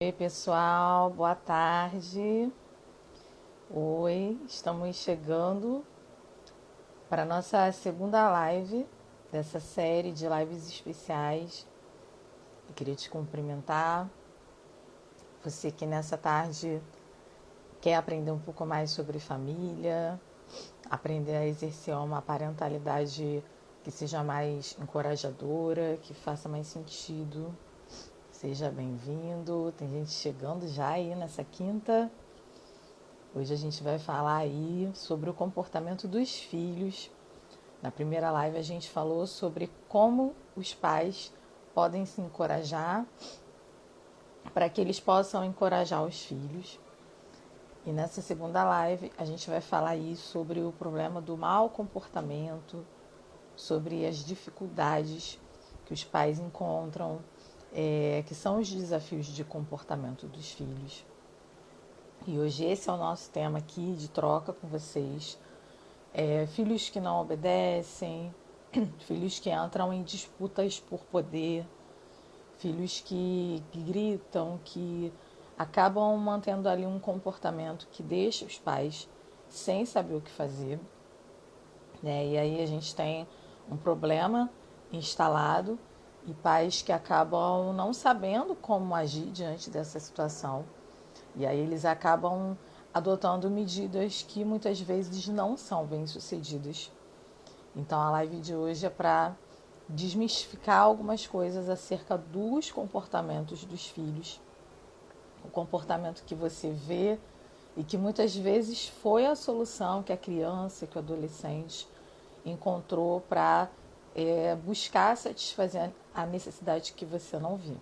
Oi, pessoal, boa tarde. Oi, estamos chegando para a nossa segunda live dessa série de lives especiais. Eu queria te cumprimentar. Você que nessa tarde quer aprender um pouco mais sobre família, aprender a exercer uma parentalidade que seja mais encorajadora, que faça mais sentido. Seja bem-vindo. Tem gente chegando já aí nessa quinta. Hoje a gente vai falar aí sobre o comportamento dos filhos. Na primeira live a gente falou sobre como os pais podem se encorajar para que eles possam encorajar os filhos. E nessa segunda live a gente vai falar aí sobre o problema do mau comportamento, sobre as dificuldades que os pais encontram, que são os desafios de comportamento dos filhos. E hoje esse é o nosso tema aqui de troca com vocês. Filhos que não obedecem, filhos que entram em disputas por poder, filhos que gritam, que acabam mantendo ali um comportamento que deixa os pais sem saber o que fazer, né? E aí a gente tem um problema instalado e pais que acabam não sabendo como agir diante dessa situação. E aí eles acabam adotando medidas que muitas vezes não são bem-sucedidas. Então a live de hoje é para desmistificar algumas coisas acerca dos comportamentos dos filhos. O comportamento que você vê e que muitas vezes foi a solução que a criança, que o adolescente encontrou para buscar satisfazer a necessidade que você não viu.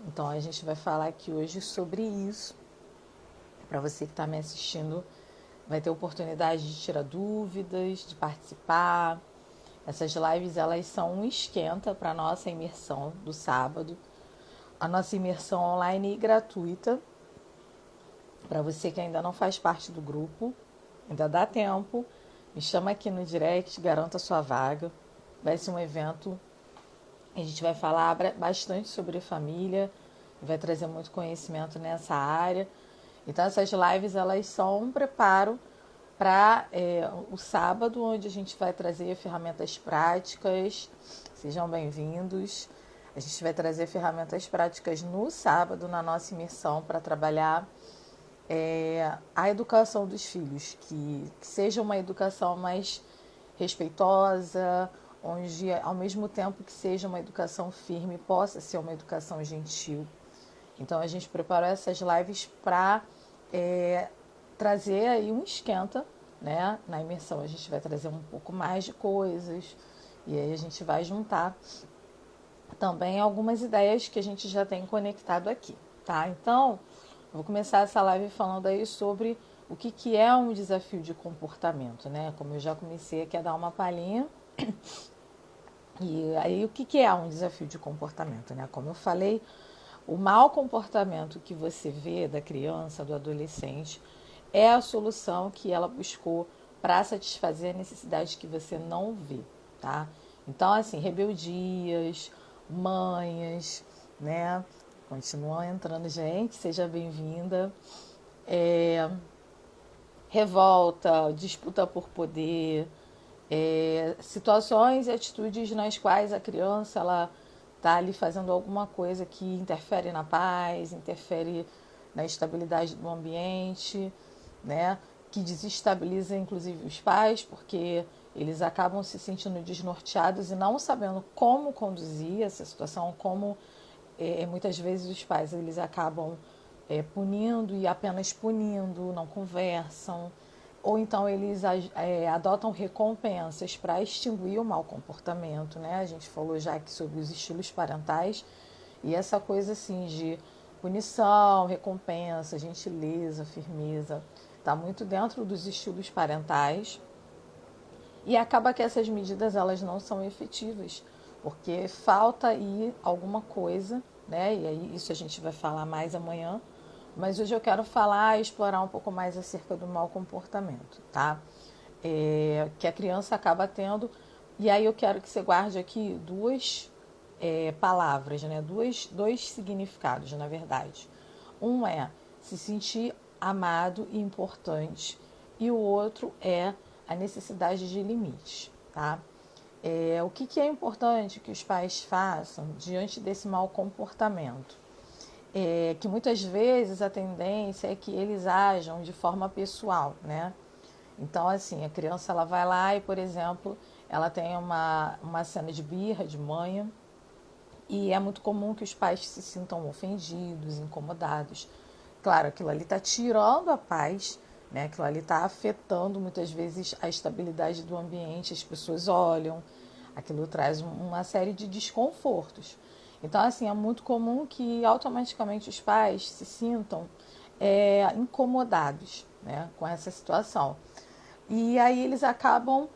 Então a gente vai falar aqui hoje sobre isso. Para você que está me assistindo, vai ter oportunidade de tirar dúvidas, de participar. Essas lives elas são um esquenta para a nossa imersão do sábado. A nossa imersão online e gratuita. Para você que ainda não faz parte do grupo, ainda dá tempo. Me chama aqui no direct, garanta sua vaga. Vai ser um evento. A gente vai falar bastante sobre família, vai trazer muito conhecimento nessa área. Então essas lives elas são um preparo para o sábado, onde a gente vai trazer ferramentas práticas. Sejam bem-vindos. A gente vai trazer ferramentas práticas no sábado, na nossa imersão, para trabalhar a educação dos filhos, que seja uma educação mais respeitosa, onde ao mesmo tempo que seja uma educação firme, possa ser uma educação gentil. Então a gente preparou essas lives para trazer aí um esquenta, né? Na imersão a gente vai trazer um pouco mais de coisas e aí a gente vai juntar também algumas ideias que a gente já tem conectado aqui, tá? Então, eu vou começar essa live falando aí sobre o que é um desafio de comportamento, né? Como eu já comecei aqui a dar uma palhinha. E aí, o que é um desafio de comportamento, né? Como eu falei, o mau comportamento que você vê da criança, do adolescente, é a solução que ela buscou para satisfazer a necessidade que você não vê, tá? Então, assim, rebeldias, manhas, né? Continuam entrando, gente, seja bem-vinda. Revolta, disputa por poder, situações e atitudes nas quais a criança ela está ali fazendo alguma coisa que interfere na paz, interfere na estabilidade do ambiente, né? Que desestabiliza inclusive os pais, porque eles acabam se sentindo desnorteados e não sabendo como conduzir essa situação, como muitas vezes os pais eles acabam punindo e apenas punindo, não conversam, ou então eles adotam recompensas para extinguir o mau comportamento, né? A gente falou já aqui sobre os estilos parentais e essa coisa assim de punição, recompensa, gentileza, firmeza, está muito dentro dos estilos parentais e acaba que essas medidas elas não são efetivas, porque falta aí alguma coisa, né? E aí isso a gente vai falar mais amanhã. Mas hoje eu quero falar e explorar um pouco mais acerca do mau comportamento, tá? Que a criança acaba tendo. E aí eu quero que você guarde aqui duas palavras, né? Dois significados, na verdade. Um é se sentir amado e importante, e o outro é a necessidade de limites, tá? O que é importante que os pais façam diante desse mau comportamento? Que muitas vezes a tendência é que eles ajam de forma pessoal, né? Então, assim, a criança ela vai lá e, por exemplo, ela tem uma cena de birra, de manha, e é muito comum que os pais se sintam ofendidos, incomodados. Claro, aquilo ali está tirando a paz, né? Aquilo ali está afetando muitas vezes a estabilidade do ambiente, as pessoas olham, aquilo traz uma série de desconfortos. Então, assim, é muito comum que automaticamente os pais se sintam incomodados, né, com essa situação. E aí eles acabam,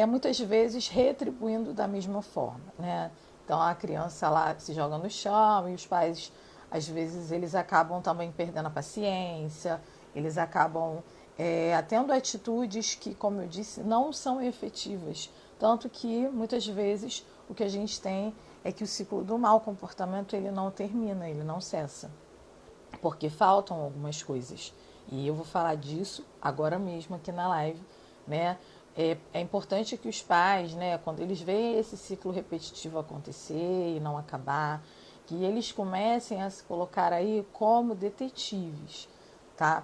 muitas vezes, retribuindo da mesma forma, né? Então, a criança lá se joga no chão e os pais, às vezes, eles acabam também perdendo a paciência, eles acabam tendo atitudes que, como eu disse, não são efetivas. Tanto que, muitas vezes, o que a gente tem é que o ciclo do mau comportamento ele não termina, ele não cessa, porque faltam algumas coisas. E eu vou falar disso agora mesmo aqui na live, né? É importante que os pais, né, quando eles veem esse ciclo repetitivo acontecer e não acabar, que eles comecem a se colocar aí como detetives, tá?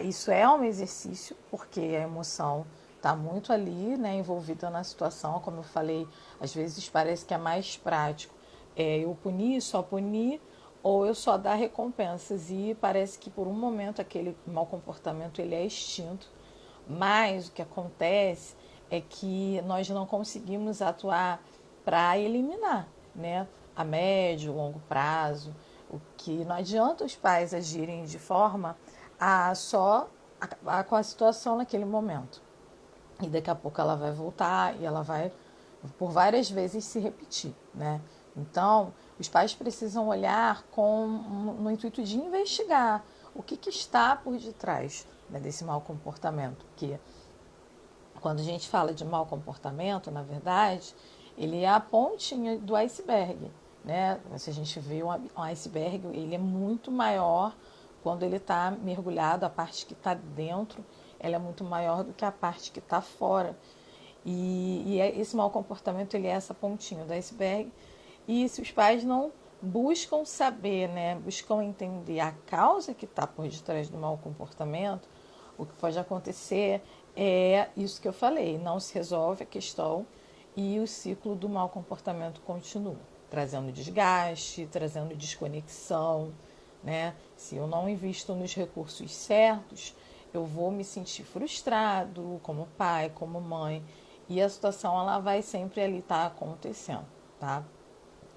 Isso é um exercício, porque a emoção está muito ali, né, envolvida na situação, como eu falei, às vezes parece que é mais prático eu punir, só punir, ou eu só dar recompensas, e parece que por um momento aquele mau comportamento ele é extinto, mas o que acontece é que nós não conseguimos atuar para eliminar, né, a médio, longo prazo, o que não adianta os pais agirem de forma a só acabar com a situação naquele momento. E daqui a pouco ela vai voltar e ela vai por várias vezes se repetir, né? Então, os pais precisam olhar no intuito de investigar o que está por detrás, né, desse mau comportamento. Porque quando a gente fala de mau comportamento, na verdade, ele é a pontinha do iceberg, né? Se a gente vê um iceberg, ele é muito maior quando ele está mergulhado, a parte que está dentro, ela é muito maior do que a parte que está fora. E esse mau comportamento ele é essa pontinha do iceberg. E se os pais não buscam saber, né, buscam entender a causa que está por detrás do mau comportamento, o que pode acontecer é isso que eu falei, não se resolve a questão e o ciclo do mau comportamento continua, trazendo desgaste, trazendo desconexão, né? Se eu não invisto nos recursos certos, eu vou me sentir frustrado como pai, como mãe, e a situação ela vai sempre ali estar acontecendo, tá?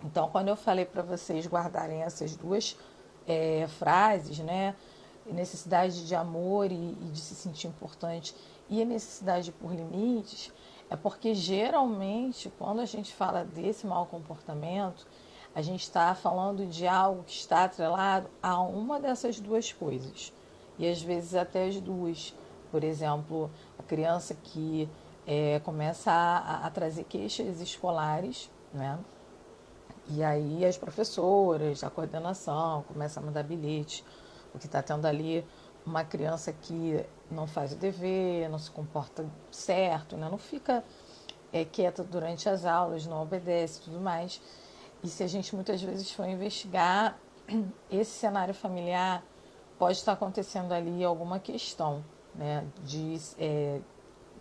Então, quando eu falei para vocês guardarem essas duas frases, né? Necessidade de amor e de se sentir importante e a necessidade por limites, é porque geralmente, quando a gente fala desse mau comportamento, a gente está falando de algo que está atrelado a uma dessas duas coisas. E às vezes até as duas. Por exemplo, a criança que começa a trazer queixas escolares, né? E aí as professoras, a coordenação começa a mandar bilhete, porque está tendo ali uma criança que não faz o dever, não se comporta certo, né? Não fica quieta durante as aulas, não obedece e tudo mais. E se a gente muitas vezes for investigar, esse cenário familiar pode estar acontecendo ali alguma questão, né, de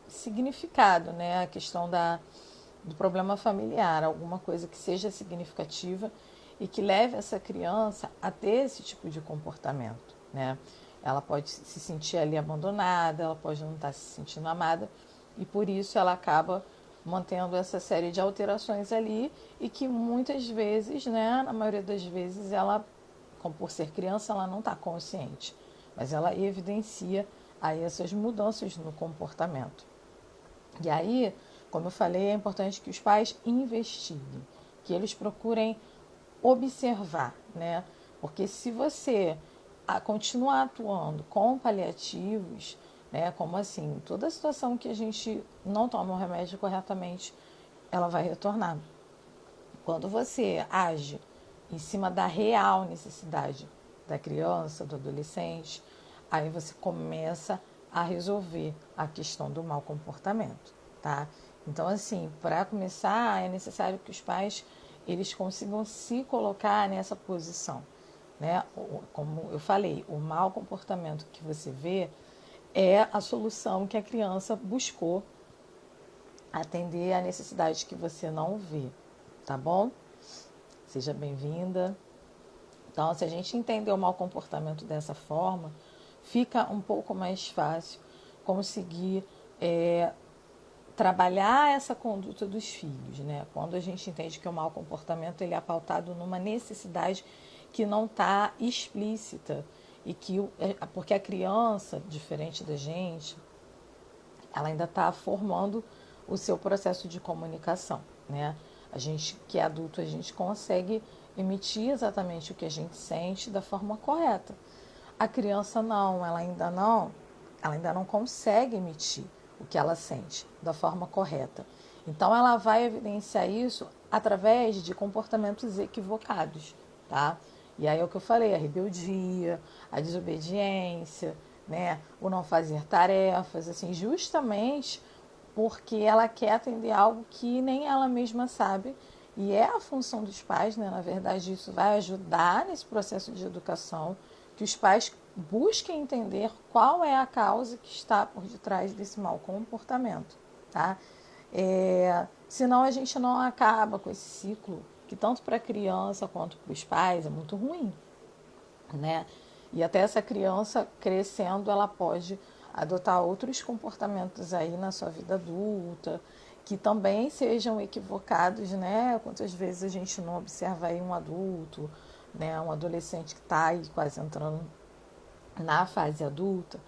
significado, né, a questão do problema familiar, alguma coisa que seja significativa e que leve essa criança a ter esse tipo de comportamento, né? Ela pode se sentir ali abandonada, ela pode não estar se sentindo amada e por isso ela acaba mantendo essa série de alterações ali e que muitas vezes, né, na maioria das vezes, ela, como por ser criança, ela não está consciente, mas ela evidencia aí essas mudanças no comportamento. E aí, como eu falei, é importante que os pais investiguem, que eles procurem observar, né? Porque se você continuar atuando com paliativos, né, como assim, toda situação que a gente não toma o remédio corretamente, ela vai retornar. Quando você age em cima da real necessidade, da criança, do adolescente, aí você começa a resolver a questão do mau comportamento, tá? Então, assim, para começar, é necessário que os pais eles consigam se colocar nessa posição, né? Como eu falei, o mau comportamento que você vê é a solução que a criança buscou atender a necessidade que você não vê, tá bom? Seja bem-vinda. Então, se a gente entender o mau comportamento dessa forma, fica um pouco mais fácil conseguir trabalhar essa conduta dos filhos, né? Quando a gente entende que o mau comportamento ele é pautado numa necessidade que não está explícita e que porque a criança, diferente da gente, ela ainda está formando o seu processo de comunicação, né? A gente que é adulto, a gente consegue emitir exatamente o que a gente sente da forma correta. A criança não, ela ainda não consegue emitir o que ela sente da forma correta. Então ela vai evidenciar isso através de comportamentos equivocados, tá? E aí é o que eu falei, a rebeldia, a desobediência, né? O não fazer tarefas, assim, justamente porque ela quer atender algo que nem ela mesma sabe. E é a função dos pais, né? Na verdade, isso vai ajudar nesse processo de educação, que os pais busquem entender qual é a causa que está por detrás desse mau comportamento, tá? Senão a gente não acaba com esse ciclo que tanto para a criança quanto para os pais é muito ruim, né? E até essa criança crescendo, ela pode adotar outros comportamentos aí na sua vida adulta, que também sejam equivocados, né? Quantas vezes a gente não observa aí um adulto, né? Um adolescente que está aí quase entrando na fase adulta,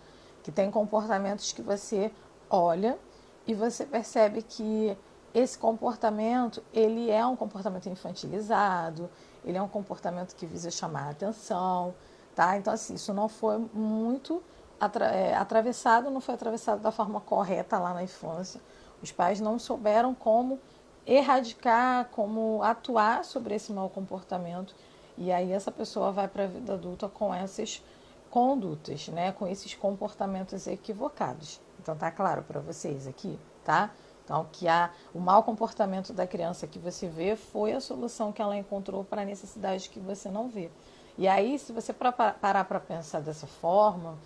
que tem comportamentos que você olha e você percebe que esse comportamento, ele é um comportamento infantilizado, ele é um comportamento que visa chamar a atenção, tá? Então, assim, isso não foi muito atravessado, não foi atravessado da forma correta lá na infância. Os pais não souberam como erradicar, como atuar sobre esse mau comportamento. E aí essa pessoa vai para a vida adulta com essas condutas, né? Com esses comportamentos equivocados. Então tá claro para vocês aqui, tá? Então que o mau comportamento da criança que você vê foi a solução que ela encontrou para a necessidade que você não vê. E aí, se você parar para pensar dessa forma,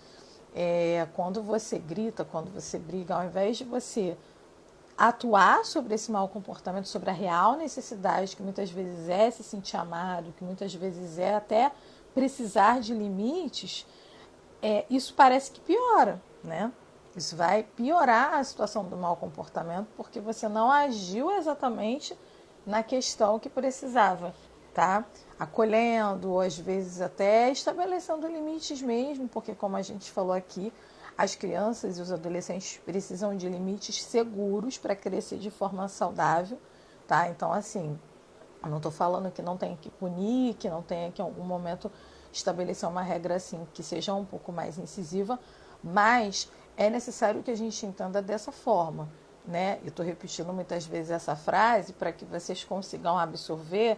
quando você grita, quando você briga, ao invés de você atuar sobre esse mau comportamento, sobre a real necessidade, que muitas vezes é se sentir amado, que muitas vezes é até precisar de limites, isso parece que piora, né? Isso vai piorar a situação do mau comportamento porque você não agiu exatamente na questão que precisava, tá? Acolhendo, ou às vezes até estabelecendo limites mesmo, porque como a gente falou aqui, as crianças e os adolescentes precisam de limites seguros para crescer de forma saudável, tá? Então, assim, eu não estou falando que não tem que punir, que não tenha que em algum momento estabelecer uma regra assim que seja um pouco mais incisiva, mas é necessário que a gente entenda dessa forma, né? Eu estou repetindo muitas vezes essa frase para que vocês consigam absorver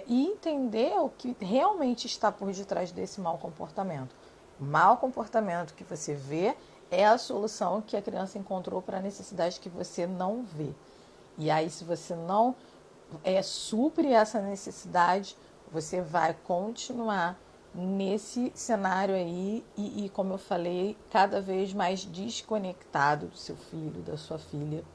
e entender o que realmente está por detrás desse mau comportamento. O mau comportamento que você vê é a solução que a criança encontrou para a necessidade que você não vê. E aí, se você não supre essa necessidade, você vai continuar nesse cenário aí e, como eu falei, cada vez mais desconectado do seu filho, da sua filha,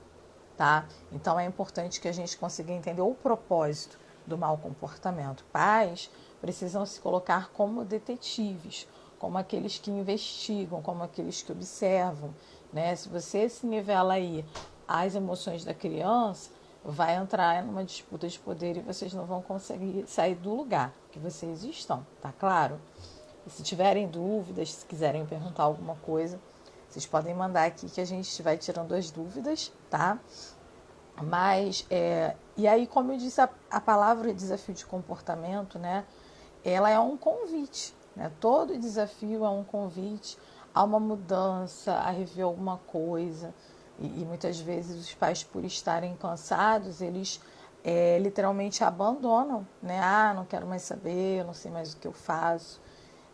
tá? Então é importante que a gente consiga entender o propósito do mau comportamento. Pais precisam se colocar como detetives, como aqueles que investigam, como aqueles que observam, né? Se você se nivela aí as emoções da criança, vai entrar numa disputa de poder e vocês não vão conseguir sair do lugar que vocês estão, tá claro? E se tiverem dúvidas, se quiserem perguntar alguma coisa, vocês podem mandar aqui que a gente vai tirando as dúvidas, tá? Mas, e aí, como eu disse, a palavra desafio de comportamento, né? Ela é um convite, né? Todo desafio é um convite a uma mudança, a rever alguma coisa. E muitas vezes os pais, por estarem cansados, eles literalmente abandonam, né? Ah, não quero mais saber, eu não sei mais o que eu faço.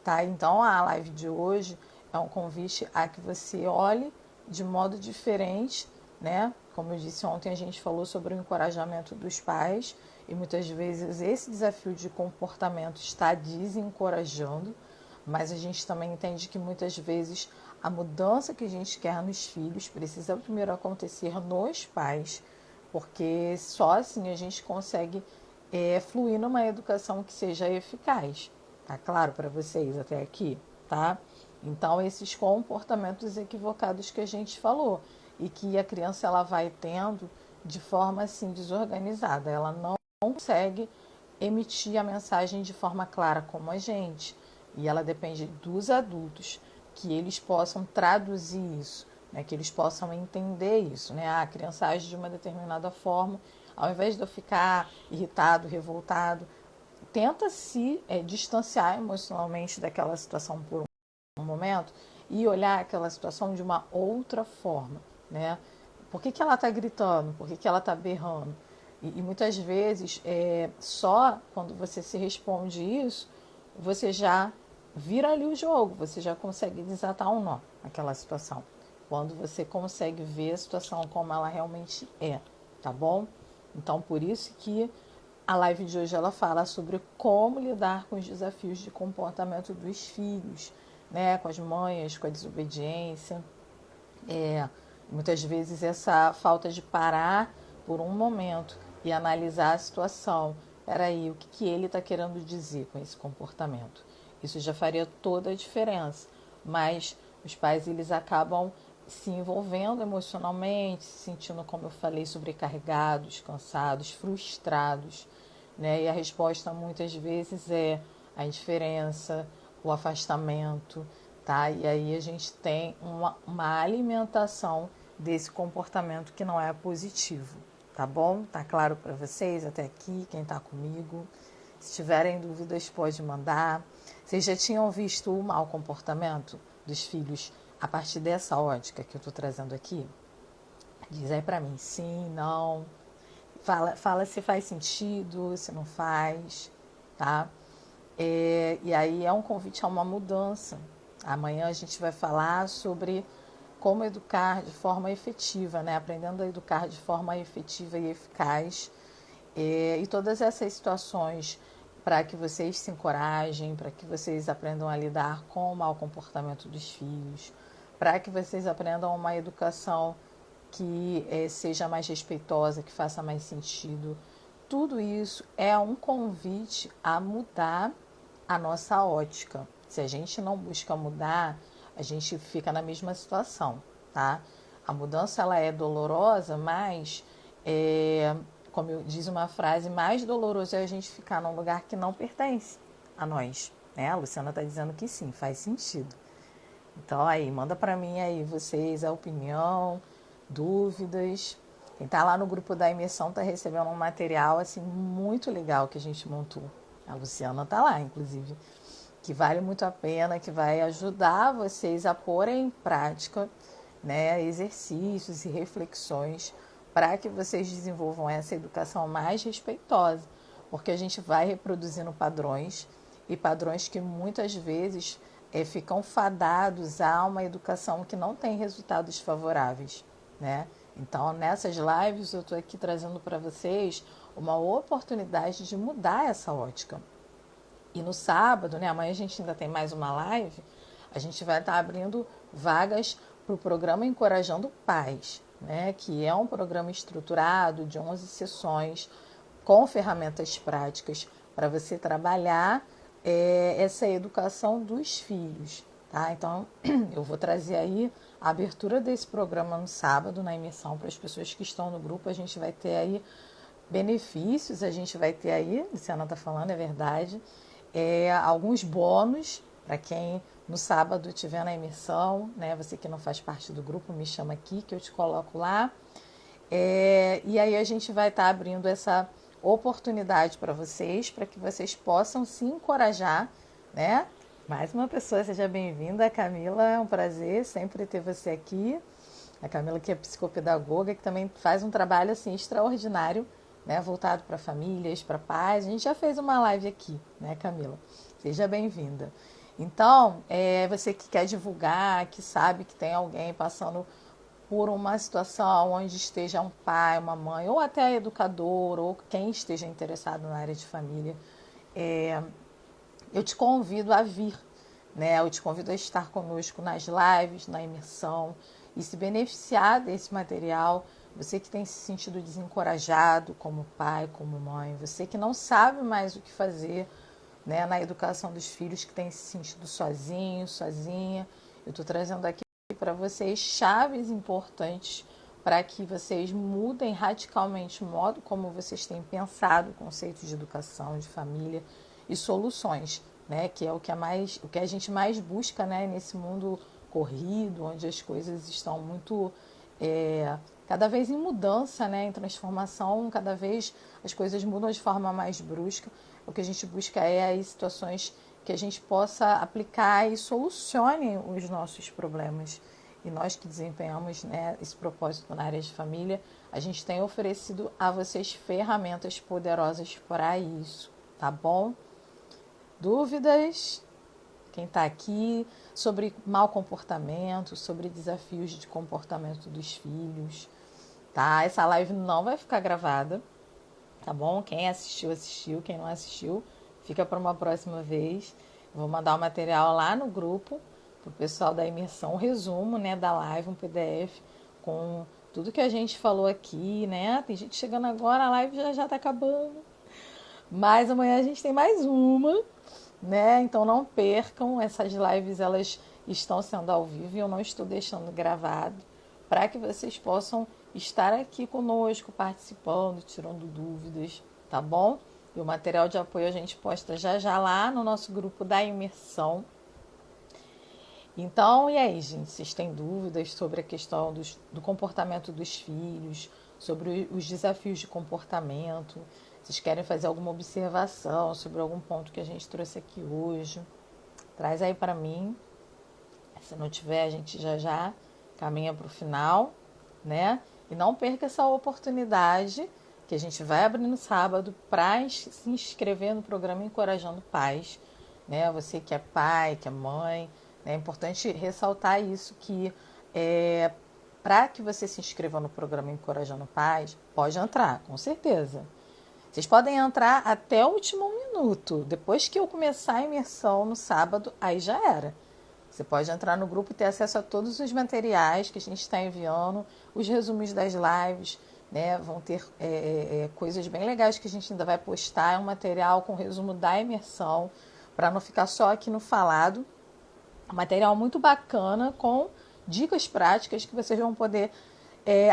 tá? Então a live de hoje é um convite a que você olhe de modo diferente, né? Como eu disse ontem, a gente falou sobre o encorajamento dos pais e muitas vezes esse desafio de comportamento está desencorajando, mas a gente também entende que muitas vezes a mudança que a gente quer nos filhos precisa primeiro acontecer nos pais, porque só assim a gente consegue fluir numa educação que seja eficaz. Tá claro para vocês até aqui, tá? Então, esses comportamentos equivocados que a gente falou e que a criança ela vai tendo de forma assim desorganizada, ela não consegue emitir a mensagem de forma clara como a gente, e ela depende dos adultos que eles possam traduzir isso, né, que eles possam entender isso, né? A criança age de uma determinada forma, ao invés de eu ficar irritado, revoltado, tenta se distanciar emocionalmente daquela situação por um momento e olhar aquela situação de uma outra forma, né? Por que ela está gritando? Por que ela está berrando? E muitas vezes, só quando você se responde isso, você já vira ali o jogo, você já consegue desatar um nó naquela situação. Quando você consegue ver a situação como ela realmente é, tá bom? Então, por isso que a live de hoje ela fala sobre como lidar com os desafios de comportamento dos filhos, né? Com as manhas, com a desobediência. Muitas vezes essa falta de parar por um momento e analisar a situação. Peraí, o que ele está querendo dizer com esse comportamento? Isso já faria toda a diferença. Mas os pais eles acabam se envolvendo emocionalmente, se sentindo, como eu falei, sobrecarregados, cansados, frustrados, né? E a resposta muitas vezes é a indiferença, o afastamento, tá? E aí a gente tem uma alimentação desse comportamento que não é positivo, tá bom? Tá claro para vocês até aqui, quem tá comigo? Se tiverem dúvidas, pode mandar. Vocês já tinham visto o mau comportamento dos filhos a partir dessa ótica que eu tô trazendo aqui? Diz aí para mim, sim, não. Fala se faz sentido, se não faz, tá? E aí é um convite a uma mudança. Amanhã a gente vai falar sobre como educar de forma efetiva, né? Aprendendo a educar de forma efetiva e eficaz. E todas essas situações para que vocês se encorajem, para que vocês aprendam a lidar com o mau comportamento dos filhos, para que vocês aprendam uma educação que seja mais respeitosa, que faça mais sentido. Tudo isso é um convite a mudar a nossa ótica. Se a gente não busca mudar, a gente fica na mesma situação, tá? A mudança ela é dolorosa, mas como diz uma frase, mais doloroso é a gente ficar num lugar que não pertence a nós, né? A Luciana está dizendo que sim, faz sentido. Então aí, manda para mim aí vocês a opinião, dúvidas. Quem tá lá no grupo da imersão tá recebendo um material assim muito legal que a gente montou. A Luciana tá lá, inclusive, que vale muito a pena, que vai ajudar vocês a porem em prática, né, exercícios e reflexões para que vocês desenvolvam essa educação mais respeitosa, porque a gente vai reproduzindo padrões e padrões que muitas vezes ficam fadados a uma educação que não tem resultados favoráveis, né? Então, nessas lives eu estou aqui trazendo para vocês uma oportunidade de mudar essa ótica. E no sábado, né, amanhã a gente ainda tem mais uma live, a gente vai estar abrindo vagas para o programa Encorajando Pais, né, que é um programa estruturado de 11 sessões com ferramentas práticas para você trabalhar essa educação dos filhos. Tá? Então, eu vou trazer aí a abertura desse programa no sábado, na imersão, para as pessoas que estão no grupo. A gente vai ter aí benefícios, a gente vai ter aí, a Luciana está falando, é verdade, alguns bônus para quem no sábado estiver na imersão, né? Você que não faz parte do grupo, me chama aqui que eu te coloco lá. E aí a gente vai estar abrindo essa oportunidade para vocês, para que vocês possam se encorajar, né? Mais uma pessoa, seja bem-vinda, Camila, é um prazer sempre ter você aqui. A Camila que é psicopedagoga, que também faz um trabalho assim extraordinário, né, voltado para famílias, para pais. A gente já fez uma live aqui, né, Camila? Seja bem-vinda. Então, você que quer divulgar, que sabe que tem alguém passando por uma situação onde esteja um pai, uma mãe, ou até educador, ou quem esteja interessado na área de família, eu te convido a vir, né? Eu te convido a estar conosco nas lives, na imersão e se beneficiar desse material. Você que tem se sentido desencorajado como pai, como mãe, você que não sabe mais o que fazer, né, na educação dos filhos, que tem se sentido sozinho, sozinha, eu estou trazendo aqui para vocês chaves importantes para que vocês mudem radicalmente o modo como vocês têm pensado o conceito de educação, de família e soluções, né? Que é o que a gente mais busca, né? Nesse mundo corrido, onde as coisas estão muito cada vez em mudança, né? Em transformação, cada vez as coisas mudam de forma mais brusca. O que a gente busca é aí situações que a gente possa aplicar e solucione os nossos problemas. E nós que desempenhamos, né, esse propósito na área de família, a gente tem oferecido a vocês ferramentas poderosas para isso, tá bom? Dúvidas? Quem está aqui sobre mau comportamento, sobre desafios de comportamento dos filhos, tá? Essa live não vai ficar gravada, tá bom? Quem assistiu, assistiu. Quem não assistiu, fica para uma próxima vez. Vou mandar o material lá no grupo pro pessoal da imersão, um resumo, né, da live, um PDF com tudo que a gente falou aqui, né? Tem gente chegando agora, a live já tá acabando. Mas amanhã a gente tem mais uma, né? Então não percam, essas lives elas estão sendo ao vivo e eu não estou deixando gravado para que vocês possam estar aqui conosco, participando, tirando dúvidas, tá bom? E o material de apoio a gente posta já lá no nosso grupo da imersão. Então, e aí, gente? Vocês têm dúvidas sobre a questão do comportamento dos filhos, sobre os desafios de comportamento? Vocês querem fazer alguma observação sobre algum ponto que a gente trouxe aqui hoje? Traz aí para mim. Se não tiver, a gente já caminha para o final, né? E não perca essa oportunidade que a gente vai abrir no sábado para se inscrever no programa Encorajando Pais, né? Você que é pai, que é mãe, né? É importante ressaltar isso, que para que você se inscreva no programa Encorajando Pais, pode entrar, com certeza. Vocês podem entrar até o último minuto. Depois que eu começar a imersão no sábado, aí já era. Você pode entrar no grupo e ter acesso a todos os materiais que a gente está enviando, os resumos das lives, né? Vão ter coisas bem legais que a gente ainda vai postar. É um material com resumo da imersão, para não ficar só aqui no falado. Um material muito bacana, com dicas práticas que vocês vão poder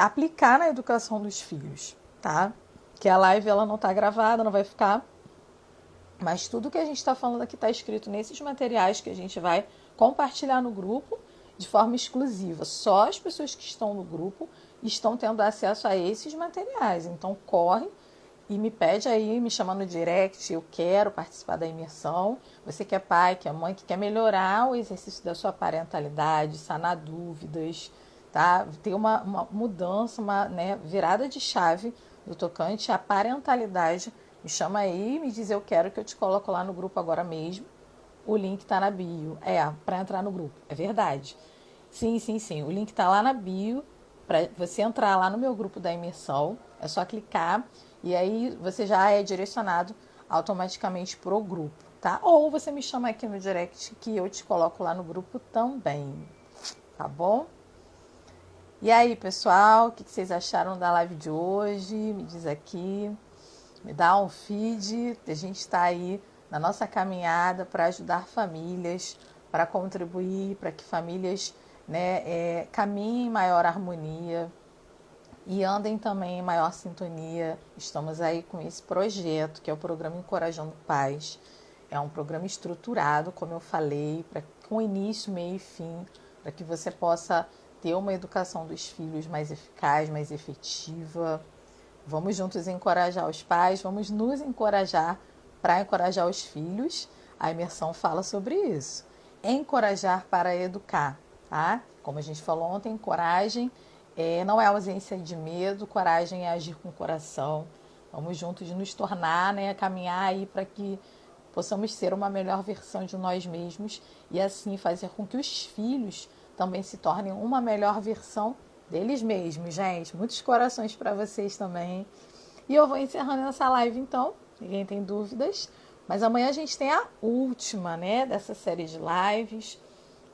aplicar na educação dos filhos, tá? Que a live ela não está gravada, não vai ficar. Mas tudo que a gente está falando aqui está escrito nesses materiais que a gente vai compartilhar no grupo de forma exclusiva. Só as pessoas que estão no grupo estão tendo acesso a esses materiais. Então corre e me pede aí, me chama no direct, eu quero participar da imersão. Você que é pai, que é mãe, que quer melhorar o exercício da sua parentalidade, sanar dúvidas, tá? Ter uma mudança, uma virada de chave do tocante à parentalidade. Me chama aí, me diz eu quero, que eu te coloco lá no grupo agora mesmo. O link está na bio. Para entrar no grupo. É verdade. Sim. O link está lá na bio. Para você entrar lá no meu grupo da imersão, é só clicar e aí você já é direcionado automaticamente pro grupo, tá? Ou você me chama aqui no direct que eu te coloco lá no grupo também, tá bom? E aí, pessoal, o que vocês acharam da live de hoje? Me diz aqui. Me dá um feed, a gente está aí na nossa caminhada para ajudar famílias, para contribuir para que famílias caminhem em maior harmonia e andem também em maior sintonia. Estamos aí com esse projeto, que é o programa Encorajando Pais. É um programa estruturado, como eu falei, com início, meio e fim, para que você possa ter uma educação dos filhos mais eficaz, mais efetiva. Vamos juntos encorajar os pais, vamos nos encorajar para encorajar os filhos. A imersão fala sobre isso. Encorajar para educar, tá? Como a gente falou ontem, coragem não é ausência de medo, coragem é agir com o coração. Vamos juntos nos tornar, caminhar aí para que possamos ser uma melhor versão de nós mesmos e assim fazer com que os filhos também se tornem uma melhor versão deles mesmos, gente. Muitos corações para vocês também. E eu vou encerrando essa live então, ninguém tem dúvidas. Mas amanhã a gente tem a última, né, dessa série de lives.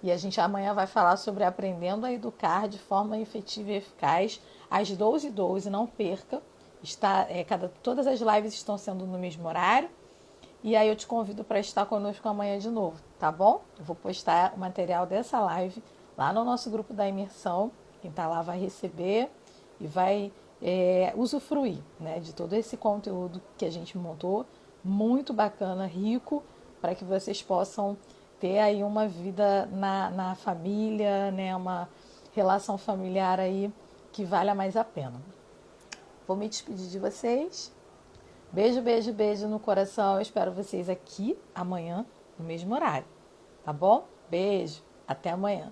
E a gente amanhã vai falar sobre aprendendo a educar de forma efetiva e eficaz às 12h12, não perca. Todas as lives estão sendo no mesmo horário. E aí eu te convido para estar conosco amanhã de novo, tá bom? Eu vou postar o material dessa live lá no nosso grupo da imersão. Quem está lá vai receber e vai usufruir, né, de todo esse conteúdo que a gente montou. Muito bacana, rico, para que vocês possam ter aí uma vida na família, né, uma relação familiar aí que valha mais a pena. Vou me despedir de vocês. Beijo, beijo, beijo no coração. Eu espero vocês aqui amanhã, no mesmo horário. Tá bom? Beijo. Até amanhã.